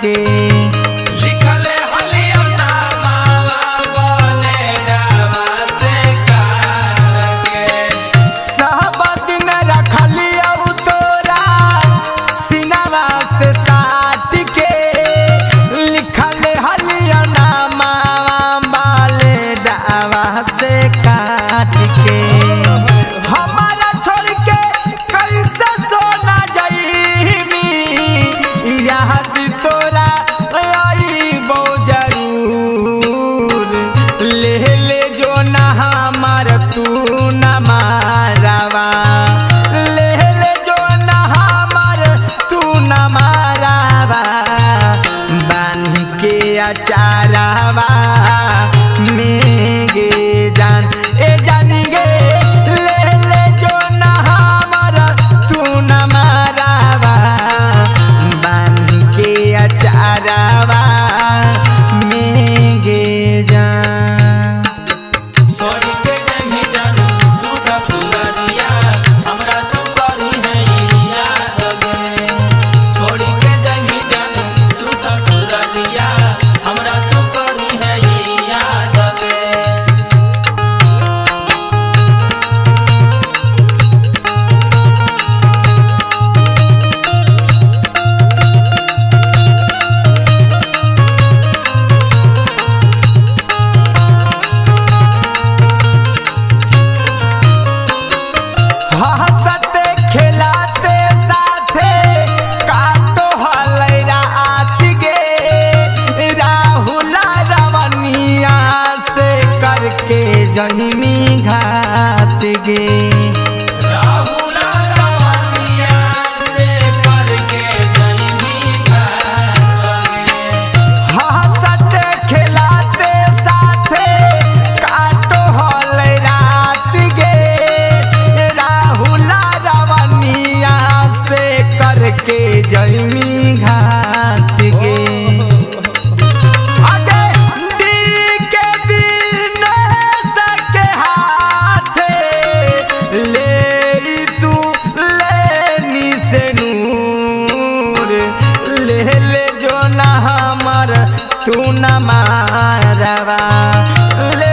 के लिखले हलिया नामावा बोले डावा से काट के सब दिन रखलिया तोरा सिनवा से साट के लिखले हलिया नामावा बोले डावा से काट के हमारा छोड़ के कैसे सोना जाईनी याद तोरा आईबो जरूर ले जो ना हमार तू न मारवा ले जो ना हमार तू न मारवा बांध के अचारवा में गे जान ए जानी गे ले जो ना हमार तू न मारवा बांध के अचारवा में गे जान छोड़ के नहीं जानू तू ससुररिया हमरा तू करी है याद गे छोड़ के नहीं जानू तू ससुररिया हमरा तू करी है याद गे हंसते खिलाते साथे काटो हलै रात गे राहुल रवनिया से करके जहिनी घात गे राहुल रवनिया से करके जइनी घाट गे हंसते खिलाते साथे काटो हलै रात गे राहुल रवनिया से करके जहिनी घात गे आगे दी के दिन सके हाथ ले तू लेनी से नूर ले जो ना हमर तू न मारवा ले